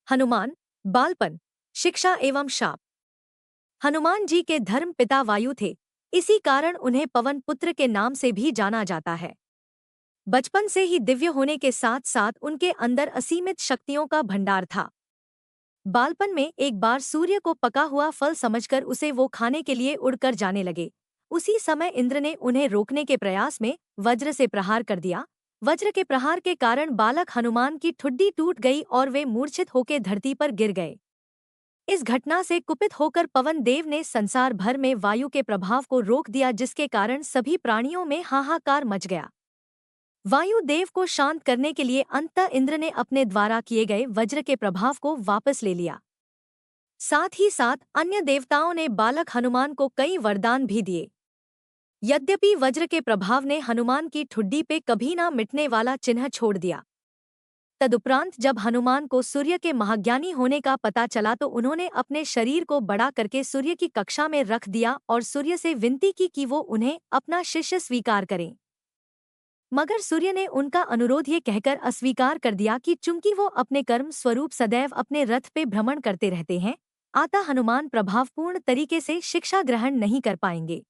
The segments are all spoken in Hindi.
हनुमान, बालपन, शिक्षा एवं शाप। हनुमान जी के धर्म पिता वायु थे, इसी कारण उन्हें पवन पुत्र के नाम से भी जाना जाता है। बचपन से ही दिव्य होने के साथ साथ उनके अंदर असीमित शक्तियों का भंडार था। बालपन में एक बार सूर्य को पका हुआ फल समझकर उसे वो खाने के लिए उड़कर जाने लगे। उसी समय इंद्र ने उन्हें रोकने के प्रयास में वज्र से प्रहार कर दिया। वज्र के प्रहार के कारण बालक हनुमान की ठुड्डी टूट गई और वे मूर्छित होकर धरती पर गिर गए। इस घटना से कुपित होकर पवन देव ने संसार भर में वायु के प्रभाव को रोक दिया, जिसके कारण सभी प्राणियों में हाहाकार मच गया। वायु देव को शांत करने के लिए अंततः इंद्र ने अपने द्वारा किए गए वज्र के प्रभाव को वापस ले लिया। साथ ही साथ अन्य देवताओं ने बालक हनुमान को कई वरदान भी दिए। यद्यपि वज्र के प्रभाव ने हनुमान की ठुड्डी पे कभी ना मिटने वाला चिन्ह छोड़ दिया। तदुपरांत जब हनुमान को सूर्य के महाज्ञानी होने का पता चला तो उन्होंने अपने शरीर को बड़ा करके सूर्य की कक्षा में रख दिया और सूर्य से विनती की कि वो उन्हें अपना शिष्य स्वीकार करें। मगर सूर्य ने उनका अनुरोध ये कहकर अस्वीकार कर दिया कि चूंकि वो अपने कर्म स्वरूप सदैव अपने रथ पे भ्रमण करते रहते हैं, अतः हनुमान प्रभावपूर्ण तरीके से शिक्षा ग्रहण नहीं कर पाएंगे।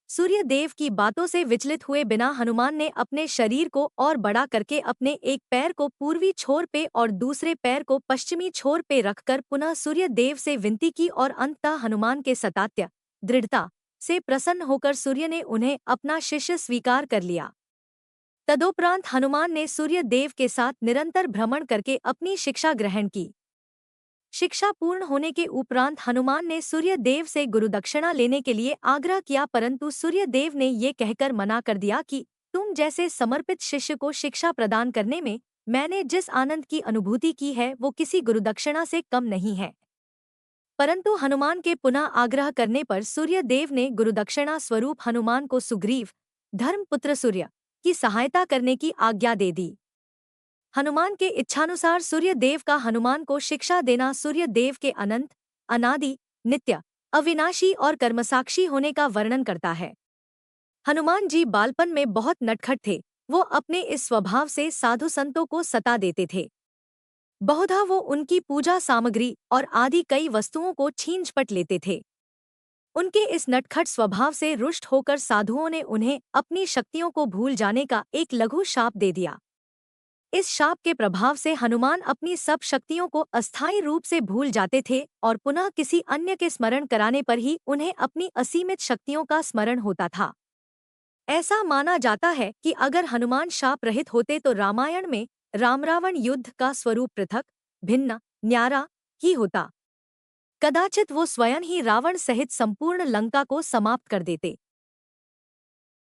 सूर्य देव की बातों से विचलित हुए बिना हनुमान ने अपने शरीर को और बड़ा करके अपने एक पैर को पूर्वी छोर पे और दूसरे पैर को पश्चिमी छोर पे रखकर पुनः सूर्य देव से विनती की और अंततः हनुमान के सतात्य दृढ़ता से प्रसन्न होकर सूर्य ने उन्हें अपना शिष्य स्वीकार कर लिया। तदोपरांत हनुमान ने सूर्य देव के साथ निरंतर भ्रमण करके अपनी शिक्षा ग्रहण की। शिक्षा पूर्ण होने के उपरांत हनुमान ने सूर्य देव से गुरुदक्षिणा लेने के लिए आग्रह किया, परंतु सूर्य देव ने ये कहकर मना कर दिया कि तुम जैसे समर्पित शिष्य को शिक्षा प्रदान करने में मैंने जिस आनंद की अनुभूति की है वो किसी गुरुदक्षिणा से कम नहीं है। परंतु हनुमान के पुनः आग्रह करने पर सूर्य देव ने गुरुदक्षिणा स्वरूप हनुमान को सुग्रीव, धर्मपुत्र सूर्य, की सहायता करने की आज्ञा दे दी। हनुमान के इच्छानुसार सूर्य देव का हनुमान को शिक्षा देना सूर्य देव के अनंत, अनादि, नित्य, अविनाशी और कर्मसाक्षी होने का वर्णन करता है। हनुमान जी बालपन में बहुत नटखट थे। वो अपने इस स्वभाव से साधु संतों को सता देते थे। बहुधा वो उनकी पूजा सामग्री और आदि कई वस्तुओं को छीन झपट लेते थे। उनके इस नटखट स्वभाव से रुष्ट होकर साधुओं ने उन्हें अपनी शक्तियों को भूल जाने का एक लघु शाप दे दिया। इस शाप के प्रभाव से हनुमान अपनी सब शक्तियों को अस्थायी रूप से भूल जाते थे और पुनः किसी अन्य के स्मरण कराने पर ही उन्हें अपनी असीमित शक्तियों का स्मरण होता था। ऐसा माना जाता है कि अगर हनुमान शाप रहित होते तो रामायण में राम रावण युद्ध का स्वरूप पृथक, भिन्न, न्यारा ही होता। कदाचित वो स्वयं ही रावण सहित संपूर्ण लंका को समाप्त कर देते।